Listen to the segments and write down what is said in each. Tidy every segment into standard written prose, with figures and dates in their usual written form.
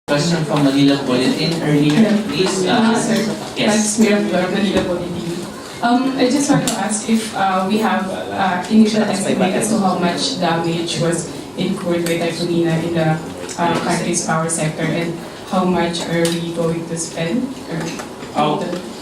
Question from Manila Bulletin earlier, please. Sir. Yes. That's Miracle, Manila Bulletin. I just want to ask if we have initial estimate as to how much damage was incurred by Typhoon Nina in the country's power sector, and how much are we going to spend?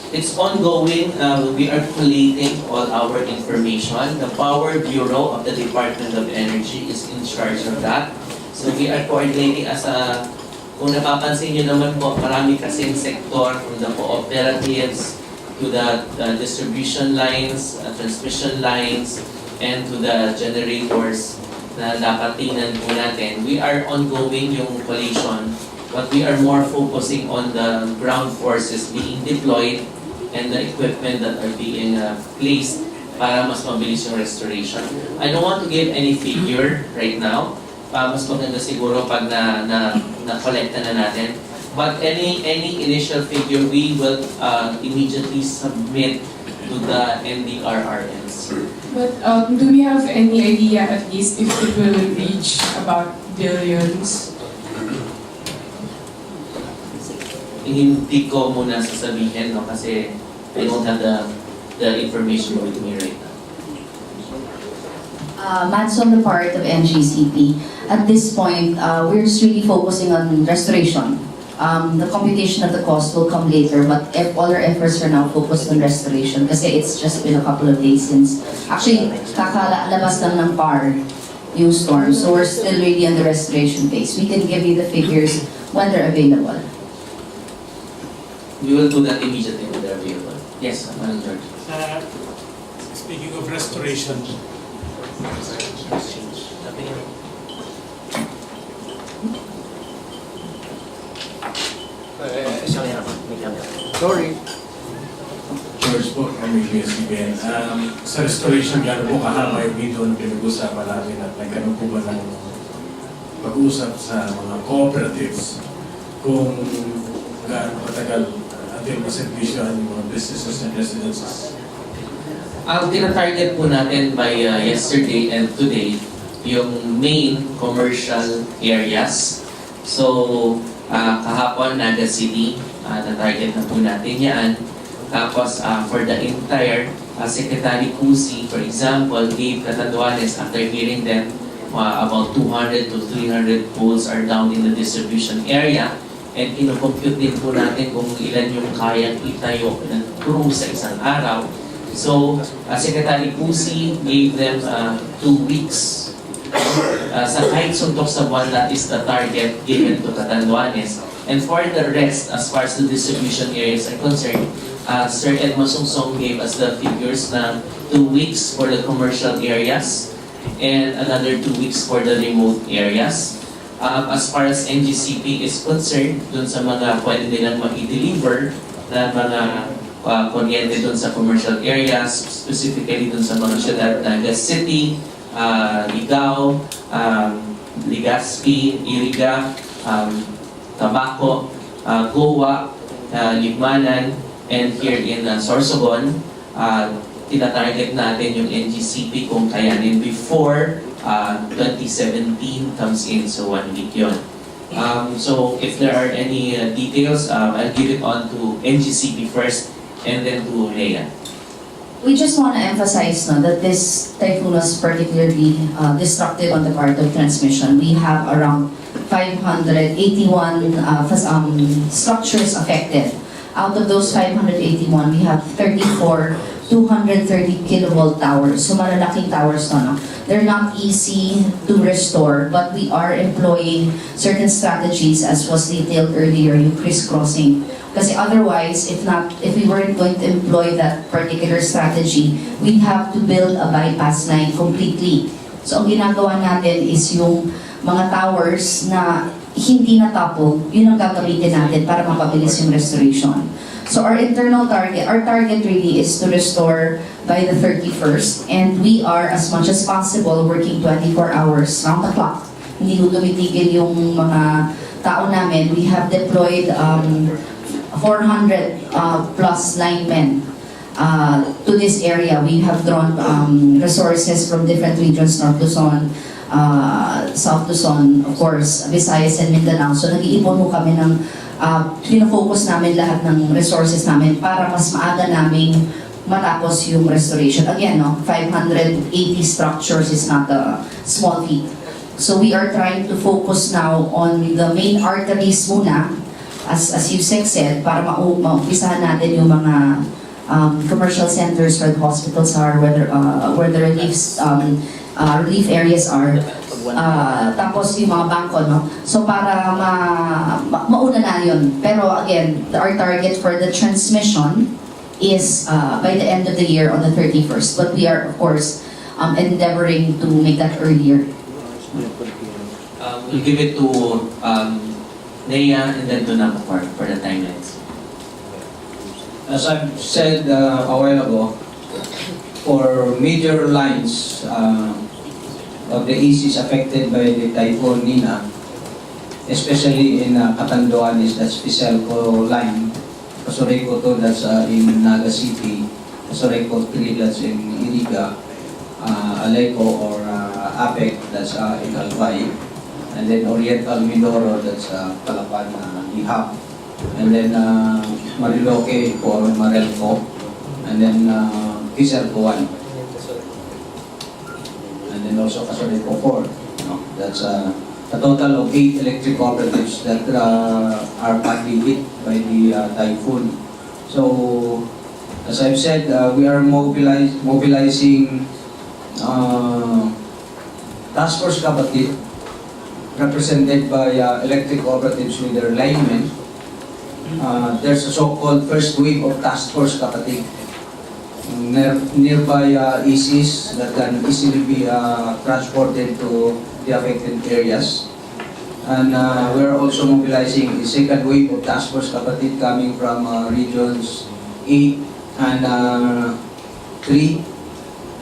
It's ongoing. We are collating all our information. The Power Bureau of the Department of Energy is in charge of that. So we are coordinating as a, kung napapansin nyo naman po, marami kasing sektor, from the cooperatives to the distribution lines, transmission lines, and to the generators na dapat tingnan po natin. We are ongoing yung collation, but we are more focusing on the ground forces being deployed and the equipment that are being placed para mas mabilis yung restoration. I don't want to give any figure right now. Mas maganda siguro pag na-collecta na natin. But any initial figure, we will immediately submit to the NDRRMs. But do we have any idea at least if it will reach about billions? Hindi ko muna sasabihin, no, kasi I don't have the information with me right now. Mads, on the part of NGCP, at this point, we're just really focusing on restoration. The computation of the cost will come later, but all our efforts are now focused on restoration kasi it's just been a couple of days since, actually, kakalabas lang ng PAR yung storm, so we're still really on the restoration phase. We can give you the figures when they're available. We will do that immediately when they're available. Yes, Madam George. Speaking of restoration, Sorry. George po, NGCP. Sa restoration, gano'n po kahaba yung video na pinag-usapan natin at nagkaroon po ba ng pag-usap sa mga cooperatives kung gaano katagal ating maservisyohan yung mga businesses and residences. Ang tina-target po natin by yesterday and today, yung main commercial areas. So, kahapon, Naga City, na-target na po natin yan. Tapos, for the entire, Secretary Cusi, for example, gave Catanduanes, after hearing them, about 200 to 300 poles are down in the distribution area. And ino-compute din po natin kung ilan yung kayang itayo ng crew sa isang araw. So, Secretary Cusi gave them 2 weeks. Sa kahit suntok sa buwan, that is the target given to Catanduanes. And for the rest, as far as the distribution areas are concerned, Sir Ed Masungsong gave us the figures na 2 weeks for the commercial areas and another 2 weeks for the remote areas. As far as NGCP is concerned, dun sa mga pwede nilang ma-deliver na mga kuryente dun sa commercial areas, specifically dun sa mga syudad na Naga City, Ligao, Legazpi, Iriga, Tabaco, Goa, Libmanan, and here in Sorsogon, tinatarget natin yung NGCP kung kayanin before 2017 comes in, so 1 week yun. So if there are any details, I'll give it on to NGCP first and then to NEA. We just want to emphasize that this typhoon was particularly destructive on the part of transmission. We have around 581 structures affected. Out of those 581, we have 34 230 kilovolt towers. So malalaking towers na. They're not easy to restore, but we are employing certain strategies as was detailed earlier, yung crisscrossing. Kasi otherwise, if we weren't going to employ that particular strategy, we'd have to build a bypass line completely. So ang ginagawa natin is yung mga towers na hindi natapog, yun ang gagamitin natin para mapabilis yung restoration. So our target really is to restore by the 31st, and we are as much as possible working 24 hours round the clock. Hindi ko tumitigil yung mga tao namin. We have deployed 400 plus linemen to this area. We have drawn resources from different regions, North Luzon, South Luzon, of course, Visayas and Mindanao. So nag-iipon po kami ng pinafocus namin lahat ng resources namin para mas maaga namin matapos yung restoration. Again, no, 580 structures is not a small feat. So we are trying to focus now on the main arteries muna, as Yusek said, para maumpisahan natin yung mga commercial centers where the hospitals are, where the relief areas are. Tapos yung mga bangko, no? So para mauna na yun. Pero again, our target for the transmission is by the end of the year on the 31st. But we are, of course, endeavoring to make that earlier. We'll give it to NEA and then to NAPOCOR for the timelines. As I've said a while ago, for major lines of the ECs affected by the Typhoon Nina, especially in Catanduanes, that's Fiselco line, Pasoreco 2, that's in Naga City, Pasoreco 3, that's in Iriga, Aleco or APEC, that's in Albay, and then Oriental Mindoro, that's Calapan, Ihap, and then Mariloque or Marelco, and then Fiselco 1, and then also Pasoreco 4. No? That's a total of 8 electric cooperatives that are badly hit by the typhoon. So, as I've said, we are mobilizing task force kapatid represented by electric cooperatives with their linemen. There's a so-called first wave of task force kapatid nearby ECs that can easily be transported to the affected areas. And we're also mobilizing the second wave of task force kapatid coming from regions 8 and 3.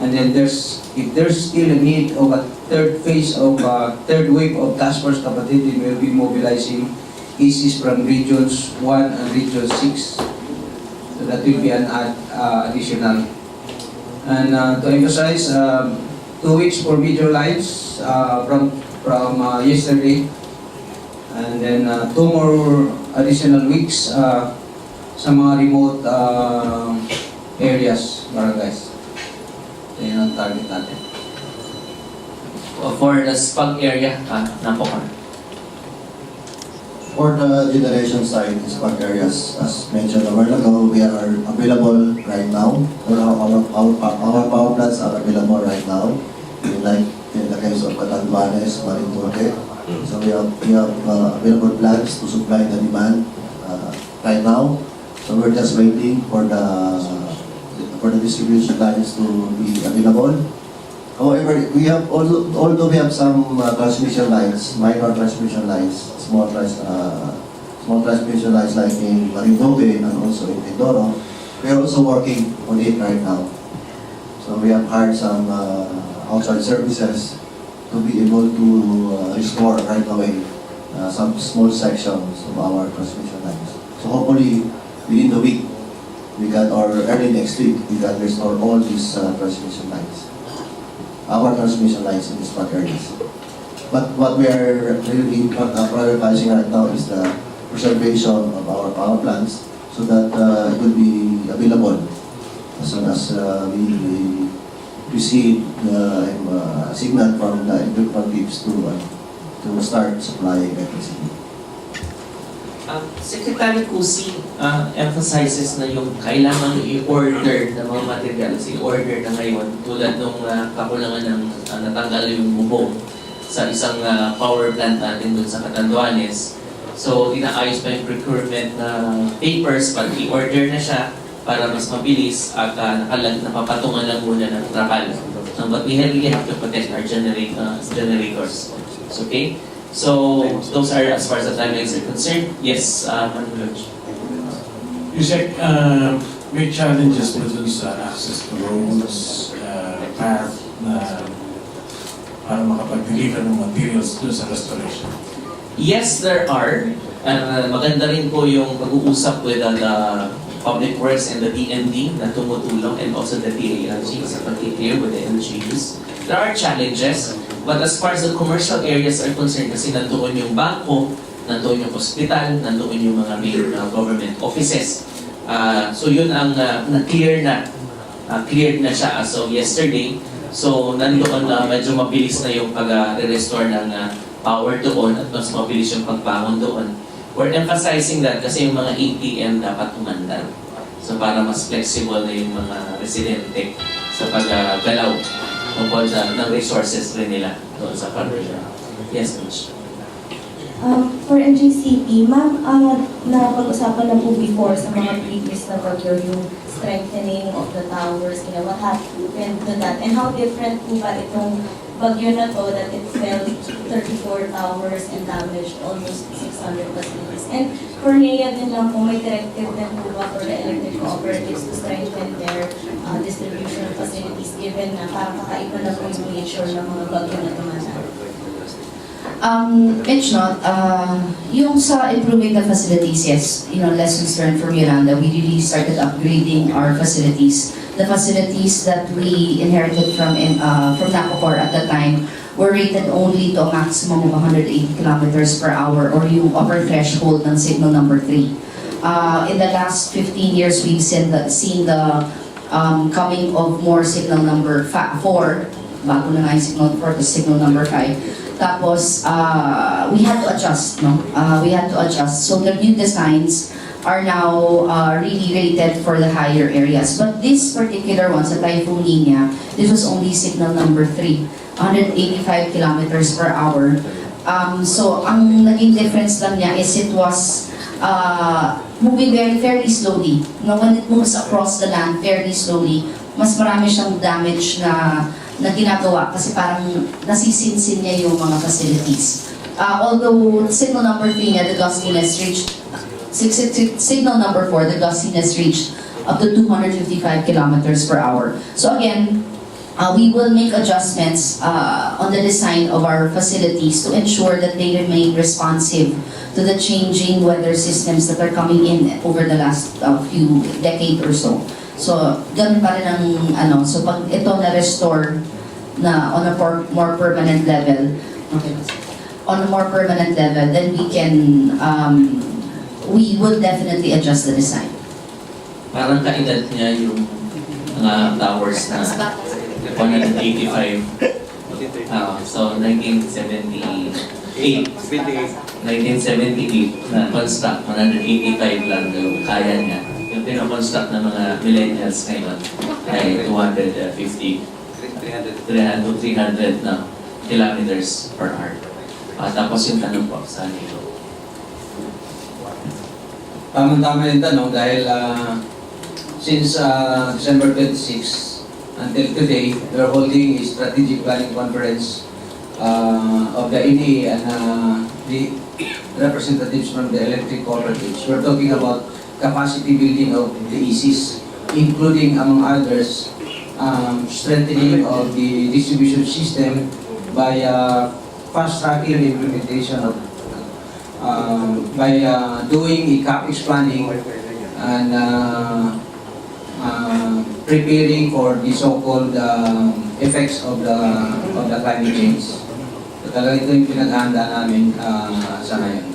And then if there's still a need of a third phase of third wave of task force kapatid, we will be mobilizing ECs from regions 1 and region 6. So that will be an additional. And to emphasize, 2 weeks for major lines from yesterday, and then 2 more additional weeks sa mga remote areas, barangays. So yun ang target natin. For the SPAG area, NAPOCOR. For the generation side, these park areas, as mentioned a while ago, we are available right now. Our power plants are available right now. Like in the case of Catanduanes, Marinduque. So we have available plans to supply the demand right now. So we're just waiting for the distribution lines to be available. However, we have although we have some transmission lines, minor transmission lines, small transmission lines like in Marinduque and also in Mindoro, we are also working on it right now. So we have hired some outside services to be able to restore right away some small sections of our transmission lines. So hopefully within the week, or early next week, we can restore all these transmission lines. Our transmission lines in these park areas. But what we are really prioritizing right now is the preservation of our power plants so that it will be available as soon as we receive the signal from the electrical tips to start supplying electricity. Secretary Cusi emphasizes na yung kailangan i-order ng mga materials, i-order na ngayon tulad nung kakulangan ng natanggal yung bubong sa isang power plant natin dun sa Catanduanes. So, inaayos pa yung procurement na papers pag i-order na siya para mas mabilis at napapatungan lang muna ng trapal. But we really have to protect our generators. Okay? So, those are as far as the timelines are concerned. Yes, Manulog. Yusek, may challenges na dun sa access to roads, path na para makapag-deliver ng materials dun sa restoration? Yes, there are. Maganda rin po yung pag-uusap with the Public Works and the DND na tumutulong, and also the DALG sa pag-clear with the LGUs. There are challenges, but as far as the commercial areas are concerned, kasi nandoon yung bangko, nandoon yung hospital, nandoon yung mga main government offices. So yun ang na-clear na. Cleared na siya as of yesterday. So nandoon na medyo mabilis na yung pag-restore ng power doon at mas mabilis yung pagbangon doon. We're emphasizing that kasi yung mga ATM dapat umandar. So para mas flexible na yung mga residente sa paggalaw tungkol ng resources rin nila doon sa pamilya. Yes, Coach. For NGCP, ma'am, napag-usapan na po before sa mga previous na bagyo yung strengthening of the towers, what happened to that, and how different po ba itong bagyo na to that it fell 34 towers and damaged almost 600 facilities. And for NEA din lang po, may directive din po ba for the electric cooperatives to strengthen their distribution facilities given na parang kakaiba na po yung nature ng mga bagyo na tumanan? Mitch, no, yung sa improving the facilities, yes, lessons learned from Yolanda, we really started upgrading our facilities. The facilities that we inherited from NACOCOR at the time were rated only to a maximum of 180 kilometers per hour, or yung upper threshold ng signal number 3. In the last 15 years, we've seen the coming of more signal number 4, bago na nga yung signal 4 to signal number 5. Tapos, we had to adjust, no? We had to adjust. So the new designs are now really rated for the higher areas. But this particular one, sa Typhoon NEA, this was only signal number 3, 185 kilometers per hour. So, ang naging difference lang niya is it was moving fairly slowly. No, when it moves across the land fairly slowly, mas marami siyang damage na ginagawa kasi parang nasisinsin niya yung mga facilities. Although signal number 3 niya, the gustiness reached, signal number 4, the gustiness reached up to 255 kilometers per hour. So again, we will make adjustments on the design of our facilities to ensure that they remain responsive to the changing weather systems that are coming in over the last few decades or so. So, ganun pa rin ang so pag ito na-restore na on a more permanent level, then we will definitely adjust the design. Parang kaedad niya yung mga towers na 185. So, 1978 na construct, 185 lang yung kaya niya. Yung pinakonstruct ng mga millennials ngayon ay 250, 300 na kilometers per hour. Tapos yung tanong po sa nito. Tama-tama yung tanong dahil since December 26 until today, we are holding a strategic planning conference of the NEA and the representatives from the electric cooperatives. We're talking about capacity building of the ECs, including, among others, strengthening of the distribution system by fast-tracking the implementation of, by doing a CapEx planning and preparing for the so-called effects of the climate change. So talaga ito yung pinaghahanda namin sa ngayon.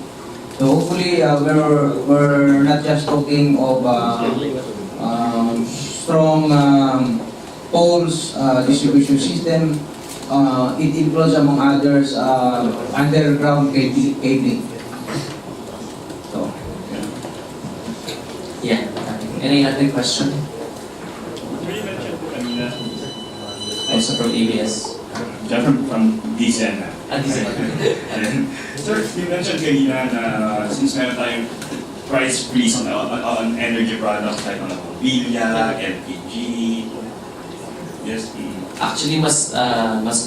So hopefully, we're not just talking of strong poles distribution system. It includes, among others, underground cabling. So, Yeah. Any other question? Also from ABS. John from DCN. Sir, you mentioned kanina na since meron tayong price freeze on energy products like Villa, LPG, yes. Actually, mas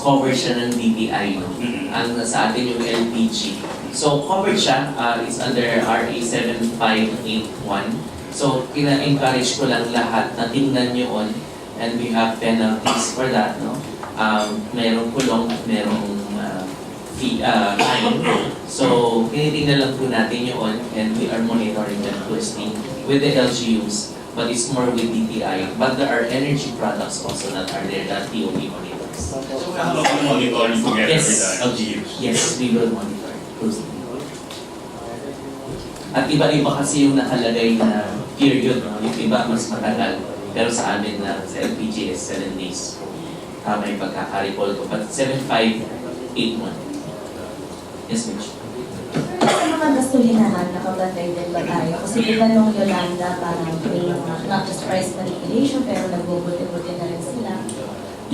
covered siya ng DTI, no? Ang sa atin yung LPG. So, covered siya, it's under RA 7581. So, kina-encourage ko lang lahat na tingnan nyo on, and we have penalties for that, no? Merong kulong, merong line. So, tinitingnan lang po natin yun and we are monitoring that closely with the LGUs, but it's more with DTI. But there are energy products also that are there that DOE monitors. So we have a monitoring together Yes. with the LGUs. Yes, we will monitor closely. At iba-iba kasi yung nakalagay na period, no? Yung iba mas matagal. Pero sa amin na sa LPG is 7 days. May pagkaka-recall ko. But 7-5-8-1. Yes, Mitch. Sa mga gasolinahan, nakabantay din ba tayo? Kasi di ba nung Yolanda, parang may mga, not just price manipulation, pero nagbubuti-buti na rin sila.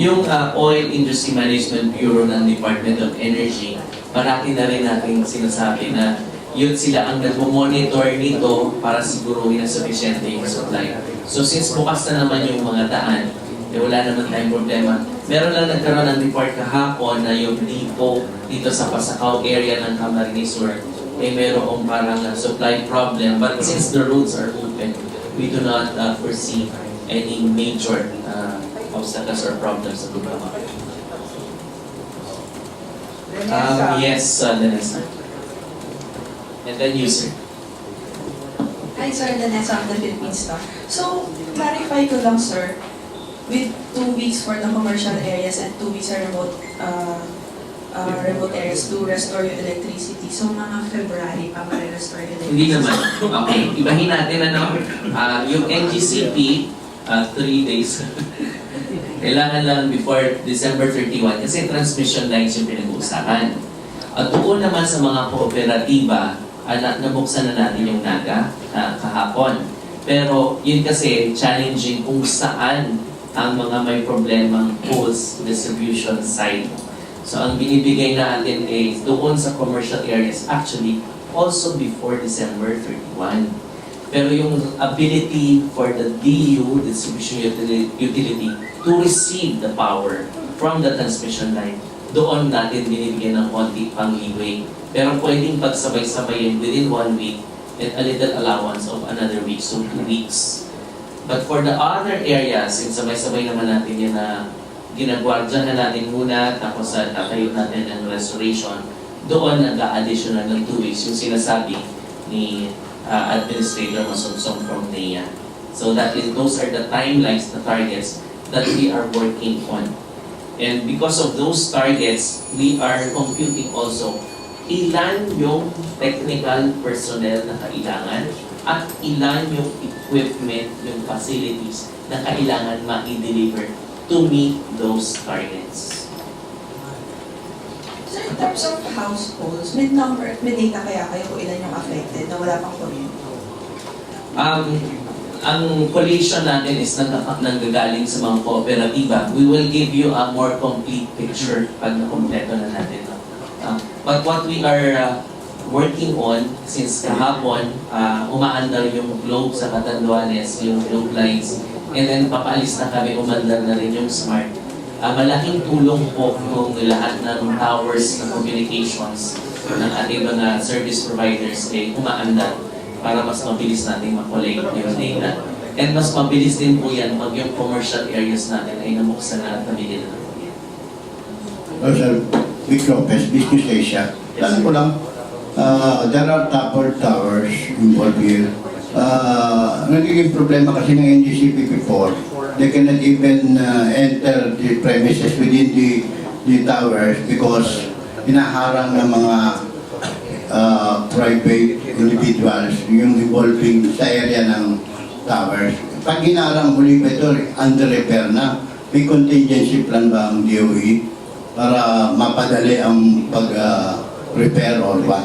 Yung Oil Industry Management Bureau ng Department of Energy, parati na rin natin sinasabi na yun sila ang nagmo-monitor nito para siguruhin na sufficient yung supply. So since bukas na naman yung mga daan, wala naman tayong problema. Meron lang nagkaroon ng report kahapon na yung depot dito sa Pasakaw area ng Camarines Sur, merong parang supply problem. But since the roads are open, we do not foresee any major obstacles or problems sa problema. Yes, Vanessa. And then you, sir. Hi, sir. Vanessa of the Philippine Star. So, clarify ko lang, sir, with 2 weeks for the commercial areas and 2 weeks sa remote areas to restore yung electricity. So, mga February pa ma-restore yung electricity. Hindi naman. Okay, ibahin natin yung NGCP, 3 days. Kailangan lang before December 31 kasi transmission lines yung pinag-uusapan. At doon naman sa mga kooperatiba, nabuksan na natin yung NAGA kahapon. Pero yun kasi challenging kung saan ang mga may problemang poles distribution side. So ang binibigay natin ay doon sa commercial areas actually also before December 31. Pero yung ability for the DU, distribution utility, to receive the power from the transmission line, doon natin binibigyan ng konti pang leeway. Pero pwedeng pagsabay-sabayin within 1 week and a little allowance of another week, so 2 weeks. But for the other areas, yung sabay-sabay naman natin yun na ginagwardya na natin muna, tapos tatayo natin ng restoration, doon nag-additional ng 2 weeks, yung sinasabi ni Administrator Masunsong from NEA. So those are the timelines, the targets that we are working on. And because of those targets, we are computing also ilan yung technical personnel na kailangan at ilan yung equipment, yung facilities na kailangan ma-deliver to meet those targets. Sir, in terms of households, may data kaya kayo kung ilan yung affected na wala pang kuryente? Ang coalition natin is nanggagaling sa mga kooperatiba. We will give you a more complete picture pag nakompleto na natin. But what we are working on, since kahapon, umaandar yung globe sa Catanduanes, yung globe lines, and then papaalis na kami, umandar na rin yung smart. Malaking tulong po kung lahat ng towers ng communications ng ating mga service providers ay umaandar para mas mabilis natin makolect yung data. And mas mabilis din po yan pag yung commercial areas natin ay nabuksan na at nabili na. Sir, Vic Lopez, Business Asia. Alam ko lang, there are towers involved here. Nagiging problema kasi ng NGCP before. They cannot even enter the premises within the towers because inaharang ng mga private individuals yung involving sa area ng towers. Pag hinarang huli ba ito, under repair na, may contingency plan ba ang DOE para mapadali ang pag-repair or what?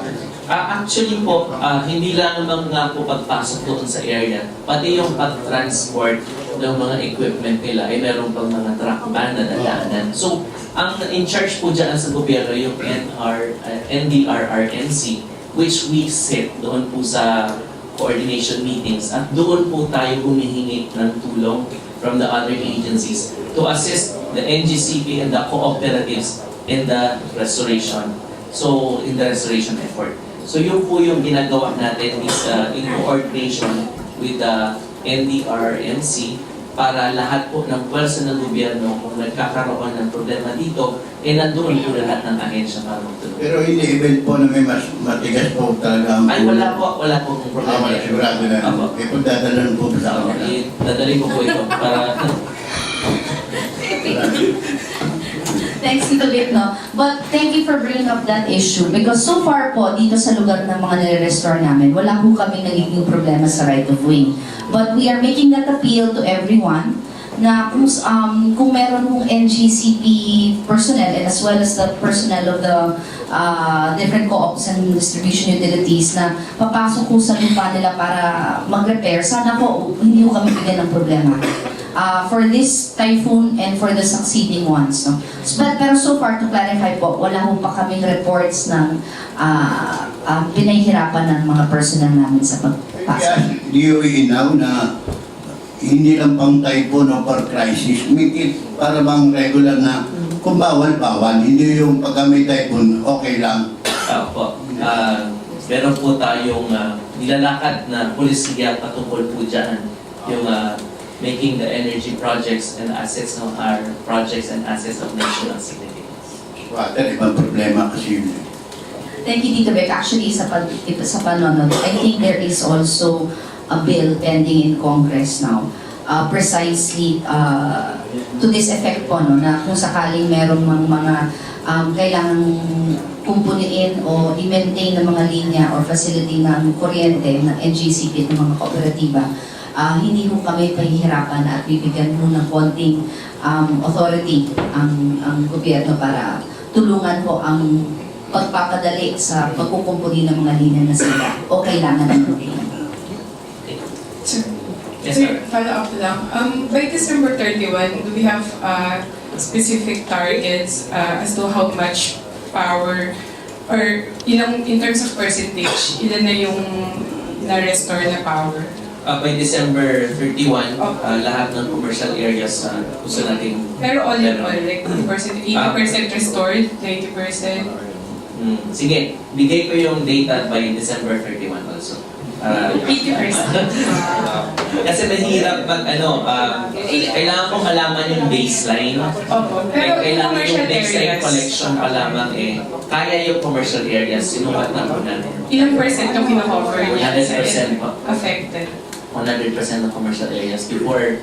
Actually po, hindi lang naman nga po pagpasok doon sa area, pati yung pag-transport ng mga equipment nila ay meron pang mga truck van na dadaanan. So, ang in charge po dyan sa gobyerno yung NDRRMC, which we sit doon po sa coordination meetings at doon po tayo humihingi ng tulong from the other agencies to assist the NGCP and the cooperatives in the restoration. So, in the restoration effort. So, yun po yung ginagawa natin is in coordination with the NDRMC para lahat po ng pwersa ng gobyerno kung nagkakaroon ng problema dito, nandoon po lahat ng ahensya para magtulong. Pero hindi event po na may mas matigas po talaga ang Ay, wala po kung problema. Wala, sigurado na. Apo. Ito dadalan po sa kanila. Dadali ko po ito para Thanks, Tito Vic, no? But thank you for bringing up that issue because so far po, dito sa lugar ng mga nire-restore namin, wala po kaming nagiging problema sa right of way. But we are making that appeal to everyone na kung meron pong NGCP personnel and as well as the personnel of the different co-ops and distribution utilities na papasok po sa lupa nila para mag-repair, sana po hindi po kami bigyan ng problema. For this typhoon and for the succeeding ones. No? Pero so far, to clarify po, wala po pa kaming reports ng pinahihirapan ng mga personnel namin sa pagpasok. DOE now na hindi lang pang typhoon o per crisis, make it para bang regular na kung bawal-bawal, hindi yung pagka may typhoon, okay lang. po. Meron po tayong nilalakad na polisiya patungkol po dyan. Yung making the energy projects and assets ng our projects and assets of national significance. Water, ibang problema kasi yun. Thank you, Tito Vic. Actually, sa panonood, I think there is also a bill pending in Congress now. Precisely to this effect po, no, na kung sakaling merong mga kailangang kumpuniin o i-maintain ng mga linya or facility ng kuryente ng NGCP ng mga kooperatiba, hindi ko kami pahihirapan at bibigyan mo ng konting authority ang gobyerno para tulungan po ang pagpapadali sa pagkukumpuni ng mga linya na sila o kailangan ng gobyerno. Yes, Sir, sir. follow up lang. By December 31, do we have specific targets as to how much power or in terms of percentage, ilan na yung na-restore na power? By December 31, lahat ng commercial areas gusto nating Pero all in all, like 80% restored, 90%? Sige, bigay ko yung data by December 31 also. 80%. Kasi mahirap pag kailangan kong malaman yung baseline. Opo. Pero Kailangan commercial yung baseline areas, collection pa lamang kaya yung commercial areas, sinukat na po natin. ilang percent yung kino-cover niya 100% po. affected? 100% ng commercial areas before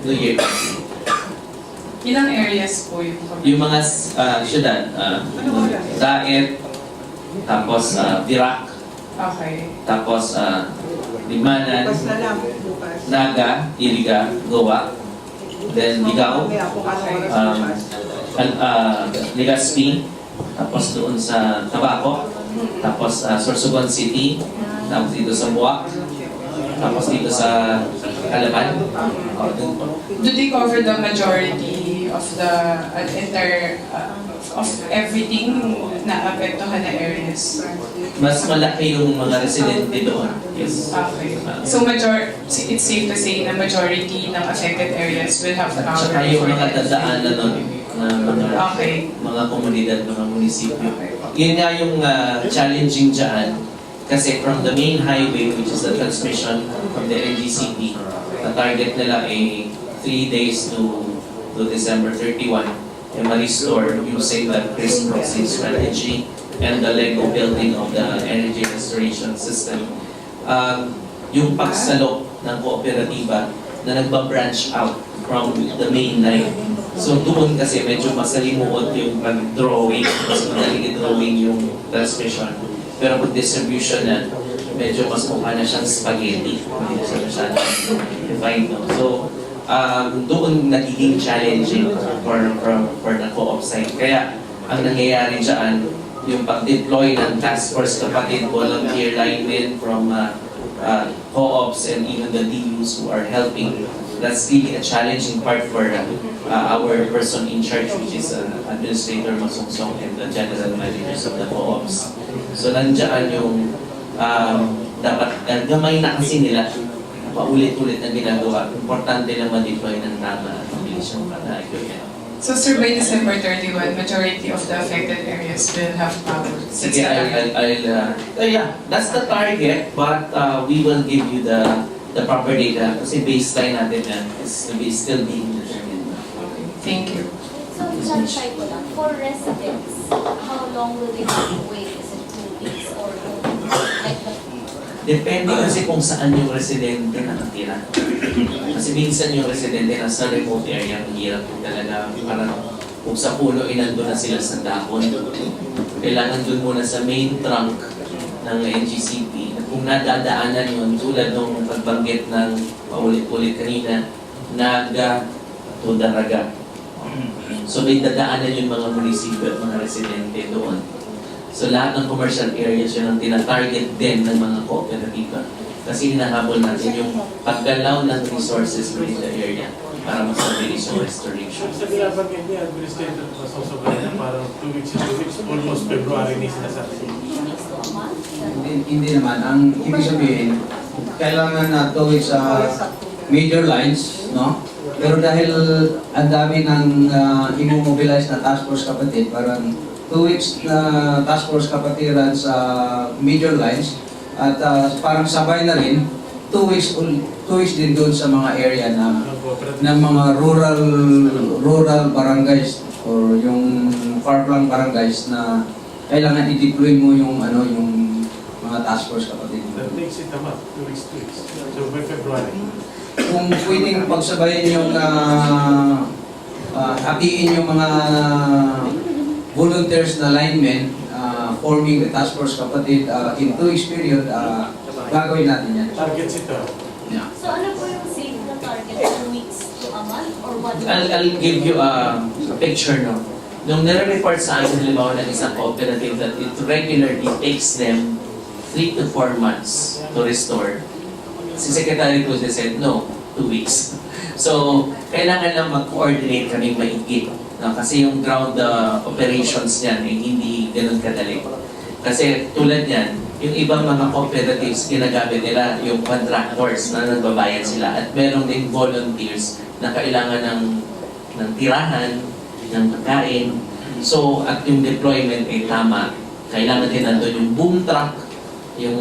New Year. Ilang areas po yung cover? Yung mga syudad, Daet, tapos Virac, Okay. tapos Limanan, Naga, Iriga, Goa, then Ligao, Legazpi, tapos doon sa Tabaco, tapos Sorsogon City, tapos dito sa Buwak, tapos dito sa Calapan. Do they cover the majority of the entire of everything na apektuhan na areas? Mas malaki yung mga residente doon. Yes. Okay. So it's safe to say na majority ng affected areas will have power. Tsaka yung mga dadaanan nun, na mga komunidad, mga munisipyo. Yun nga yung challenging dyan. Kasi from the main highway, which is the transmission from the NGCP, the target nila ay 3 days to December 31, and ma-restore using the crisscrossing strategy and the Lego building of the energy restoration system. Yung pagsalok ng kooperatiba na nagba-branch out from the main line. So doon kasi medyo masalimuot yung pag-drawing, mas madaling i-drawing yung transmission. Pero pag distribution na, medyo mas mukha na siyang spaghetti. Hindi na siya masyadong defined. No? So, doon nagiging challenging for the co-op side. Kaya, ang nangyayari dyan, yung pag-deploy ng task force kapatid, volunteer linemen from co-ops and even the DUs who are helping. That's really a challenging part for our person in charge, which is Administrator Masungsong and the general managers of the co-ops. So nandiyan yung dapat gamay na kasi nila paulit-ulit na ginagawa. Importante na ma-deploy ng tama at mabilis yung equipment. So sir, by December 31, majority of the affected areas will have power. Sige, yeah, that's the target, but we will give you the the proper data kasi baseline natin yan is still being determined. Okay, thank you. So, clarify ko lang, for residents, how long will they have to wait? Is it 2 weeks or like the... Depende kasi kung saan yung residente nakatira. Kasi minsan yung residente nasa remote area, mahirap talaga. Parang kung sa puno, nandun na sila sa dahon. Kailangan dun muna sa main trunk ng NGCP. At kung nadadaanan yun, tulad ng pagbanggit ng paulit-ulit kanina, Naga to Daraga. So may dadaanan yung mga munisipyo at mga residente doon. So lahat ng commercial areas yun ang tinatarget din ng mga kooperatiba. Kasi hinahabol natin yung paggalaw ng resources within the area para mas-mabilis yung restoration. Sa binabanggit niya, administrator pa sa sobrang parang 2 weeks, almost February ni sinasabi. 2 weeks to a month? Hindi naman. Ang ibig sabihin, kailangan na 2 weeks sa major lines, no? Pero dahil ang dami ng imomobilize na task force kapatid, parang 2 weeks na task force kapatiran sa major lines at parang sabay na rin 2 weeks din doon sa mga area na ng mga rural barangays or yung farmland barangays na kailangan i-deploy mo yung mga task force kapatid. That takes it a month, 2 weeks. So by February. Kung pwedeng pagsabayin yung hatiin yung mga volunteers na linemen forming the task force kapatid in 2 weeks period, gagawin natin yan. Targets ito. Yeah. So, ano po yung safe na target? 2 weeks to a month or 1 month? I'll give you a picture, no? Nung nare-report sa akin, halimbawa ng isang cooperative that it regularly takes them 3 to 4 months to restore. Si Secretary Cruz said, no, 2 weeks. So, kailangan lang mag-coordinate kami maigit. No? Kasi yung ground operations niyan ay hindi ganun kadali. Kasi tulad niyan, yung ibang mga cooperatives, ginagamit nila yung contractors na nagbabayad sila at meron ding volunteers na kailangan ng tirahan, ng pagkain. So, at yung deployment ay tama. Kailangan din nandun yung boom truck, yung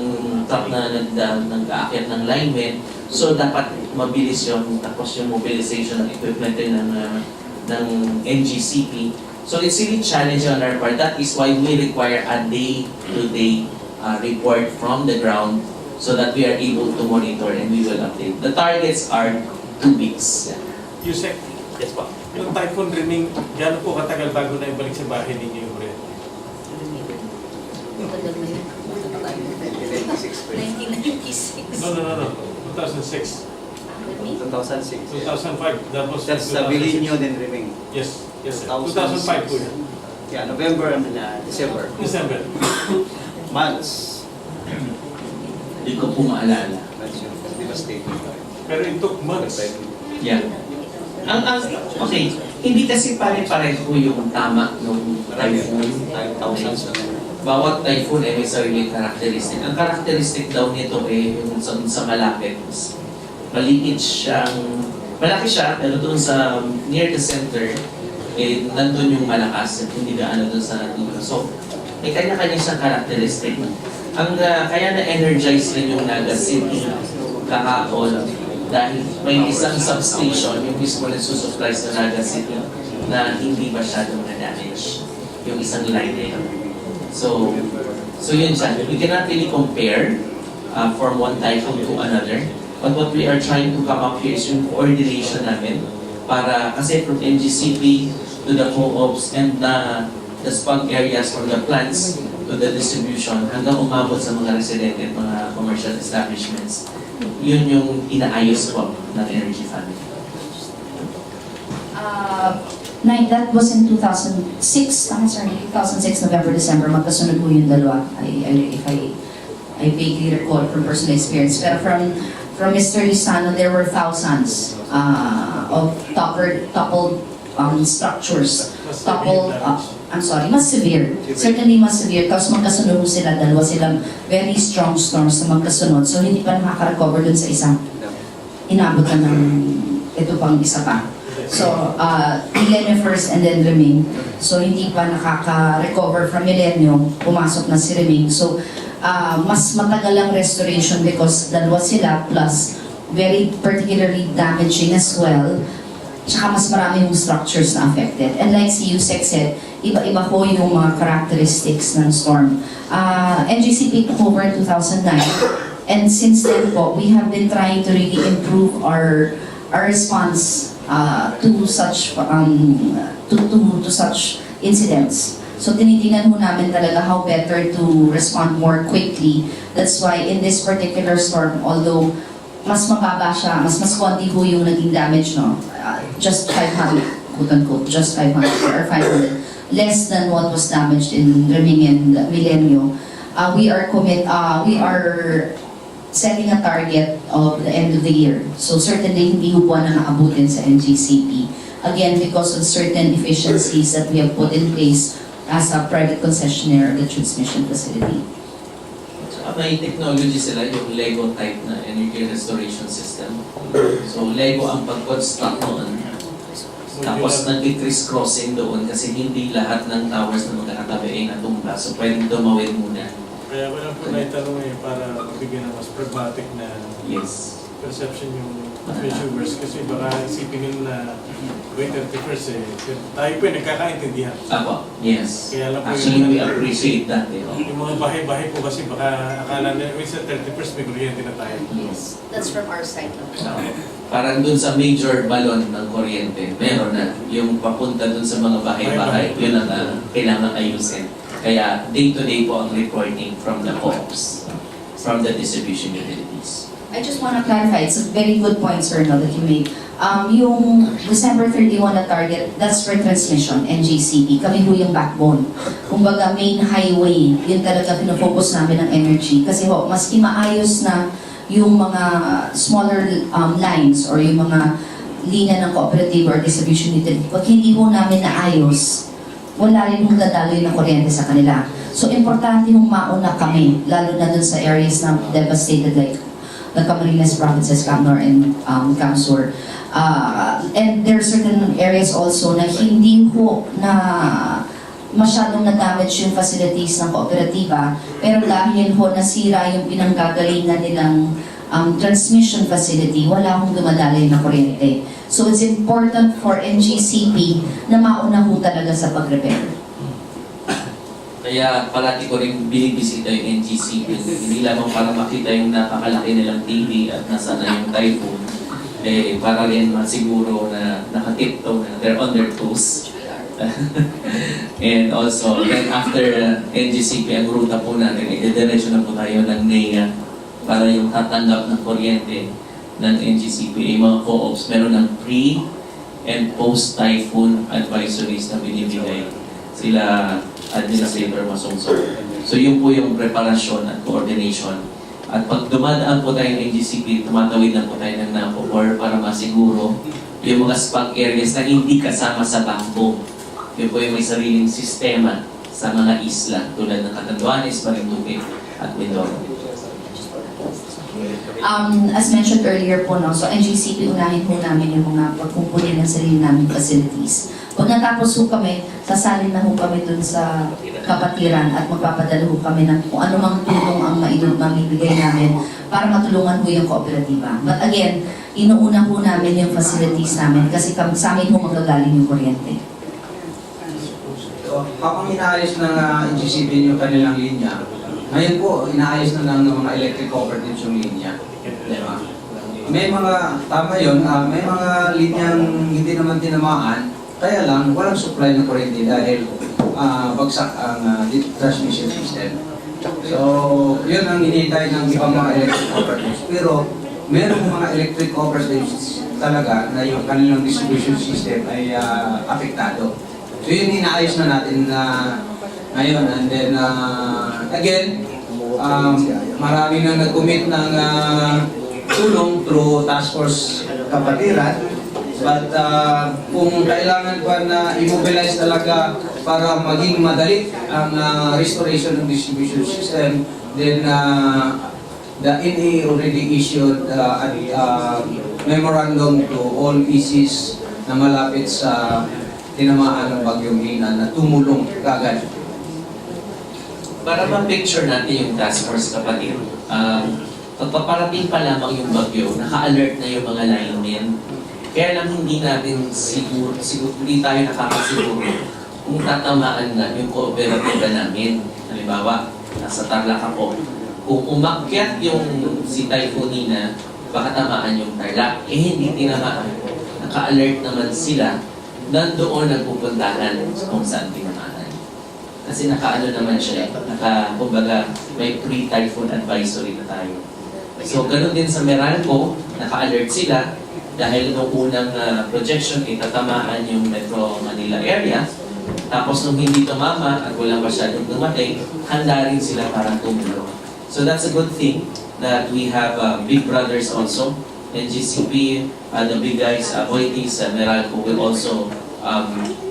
truck na nag-aakyat ng linemen. So, dapat mabilis yun. Tapos yung mobilization ng equipment din ng NGCP. So, it's really challenging on our part. That is why we require a day-to-day report from the ground so that we are able to monitor and we will update. The targets are 2 weeks. Yusek, Yes po. yung typhoon riming, gano'n po katagal bago na ibalik sa bahay ninyo yung rin? 1996. No. 2006. 2006. 2005. That was That's 2006. Abilinho then Reming. Yes, sir. 2006. 2005 po yan. Yeah, November and December. December. Months. Hindi ko po maalala. That's yung devastating. Pero it took months. Yeah. Okay, hindi kasi pare-pareho yung tama ng typhoon. Thousands na. Bawat typhoon ay may sariling characteristic. Ang characteristic daw nito yung sa malapit. Maliit siyang, malaki siya, pero doon sa near the center, nandun yung malakas at hindi gaano doon sa dulo. So, may kanya-kanya siyang characteristic. Ang kaya na-energize rin yung Naga City kahapon dahil may isang substation yung mismo nagsusupply sa Naga City na hindi masyadong na-damage yung isang line na yun. So yun siya. We cannot really compare from one typhoon to another. But what we are trying to come up here is yung coordination namin para, kasi from NGCP to the co-ops and the spunk areas from the plants to the distribution hanggang umabot sa mga residente at mga commercial establishments. Yun yung inaayos po ng Energy Family. That was in 2006, sorry, 2006, November, December, magkasunod po yung dalawa. If I vaguely recall from personal experience. Pero from Mr. Lisano, there were thousands of toppled structures. Toppled, I'm sorry, mas severe. Certainly mas severe. Tapos magkasunod sila, dalawa silang very strong storms na magkasunod. So hindi pa nakaka-recover dun sa isang. Inabot na ng ito pang isa pa. So, Millennium first and then Reming. So, hindi pa nakaka-recover from Millennium, pumasok na si Reming. So, mas matagal ang restoration because dalawa sila plus very particularly damaging as well. Tsaka mas marami yung structures na affected. And like si Yusek said, iba-iba ho yung mga characteristics ng storm. NGCP took over in 2009, and since then po, we have been trying to really improve our response to such incidents. So tinitingnan ho namin talaga how better to respond more quickly. That's why in this particular storm, although mas mababa siya, mas konti ho yung naging damage, no? Just 500, quote-unquote, just 500 or 500, less than what was damaged in Reming and Milenio. We are setting a target of the end of the year. So certainly hindi ho po na naabutin sa NGCP. Again, because of certain efficiencies that we have put in place as a private concessionaire of the transmission facility. May technology sila, yung Lego type na energy restoration system. So Lego ang pag-construct noon. Tapos nag-criss-crossing doon kasi hindi lahat ng towers na magkakatabi ay natumba. So pwedeng tumawid muna. Kaya wala po na itanong para mabigyan ng mas pragmatic na perception yung viewers kasi baka isipin nyo na wait 31st tayo po nagkakaintindihan. Apo, yes. Kaya lang po actually, we appreciate that. Yung mga bahay-bahay po kasi baka akala na wait sa 31st may kuryente na tayo. Yes, that's from our side. Parang dun sa major balon ng kuryente, meron na. Yung papunta dun sa mga bahay-bahay, yun ang kailangan ayusin. Kaya day-to-day po ang reporting from the co-ops, from the distribution utilities. I just want to clarify, it's a very good point, sir, no, that you made. Yung December 31 na target, that's for transmission, NGCP. Kami ho yung backbone. Kumbaga, main highway, yun talaga pinofocus namin ng energy. Kasi ho, maski maayos na yung mga smaller lines or yung mga linya ng cooperative or distribution utility, pag hindi ho namin naayos, wala rin hong dadaloy na kuryente sa kanila. So, importante hong mauna kami, lalo na dun sa areas na devastated like the Camarines provinces, Camnor and Camsur. And there are certain areas also na hindi ho na masyadong na-damage yung facilities ng kooperatiba, pero dahil ho nasira yung pinanggagalingan nilang transmission facility, wala hong dumadaloy na kuryente. So it's important for NGCP na mauna ho talaga sa pag-repair. Kaya parati ko rin binibisita yung NGCP. Hindi lamang para makita yung napakalaki nilang TV at nasa na yung typhoon. Para rin masiguro na nakatiptoe na they're on their toes. And also, then after NGCP, ang ruta po natin, diretso na po tayo ng NEA para yung tatanggap ng kuryente ng NGCP. Yung mga co-ops, meron ng pre- and post-typhoon advisories na binibigay sila Administrator Masungsong. So yun po yung preparasyon at coordination. At pag dumadaan po tayo ng NGCP, tumatawid na po tayo ng NAPOR para masiguro yung mga spot areas na hindi kasama sa backbone. Yun po yung may sariling sistema sa mga isla tulad ng Catanduanes, Marinduque at Mindoro. As mentioned earlier po, no, so NGCP, unahin po namin yung mga pagkumpuli ng sarili namin facilities. Pag natapos ho kami, sasalin na ho kami dun sa kapatiran at magpapadala ho kami ng kung anumang tulong ang mamibigay namin para matulungan ho yung kooperatiba. But again, inuuna ho namin yung facilities namin kasi sa amin ho magagaling yung kuryente. So, habang inaayos ng NGCP yung kanilang linya, ngayon po, inaayos na lang ng mga electric cooperatives yung linya. Diba? May mga, tama yun, may mga linyang hindi naman tinamaan, kaya lang, walang supply ng kuryente dahil bagsak ang transmission system. So, yun ang hinihintay ng ibang mga electric cooperatives. Pero, merong mga electric cooperatives talaga na yung kanilang distribution system ay apektado. So, yun inaayos na natin ngayon. And then, again, marami na nag-commit ng tulong through Task Force Kapatiran. But kung kailangan pa na immobilize talaga para maging madali ang restoration ng distribution system, then the NEA already issued a memorandum to all PCs na malapit sa tinamaan ng Bagyong Ina na tumulong kagad. Para ma-picture natin yung task force kapatid, magpaparating pa lamang yung bagyo, naka-alert na yung mga linemen. Kaya lang hindi natin siguro hindi tayo nakakasiguro kung tatamaan nga yung kooperatiba namin. Halimbawa, nasa Tarlac ako. Kung umakyat yung si Typhoon Nina, baka tamaan yung Tarlac. Eh hindi tinamaan. Naka-alert naman sila, nandoon ang pupuntahan kung saan tinamaan. Kasi naka-ano naman siya, kumbaga may pre-typhoon advisory na tayo. So, ganun din sa Meralco, naka-alert sila dahil nung unang projection ay tatamaan yung Metro Manila area. Tapos nung hindi tumama at walang masyadong dumating, handa rin sila para tumulong. So that's a good thing that we have big brothers also. NGCP, the big guys, Voitis, Meralco will also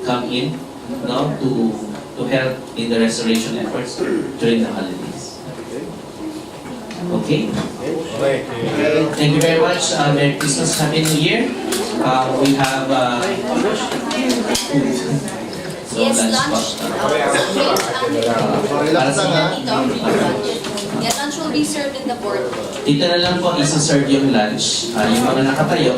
come in, no, to help in the restoration efforts during the holidays. Okay? Thank you very much. Merry Christmas, Happy New Year. We have Yes, lunch. Para sa Yeah, lunch will be served in the board. dito na lang po isa-serve yung lunch. Yung mga nakatayo,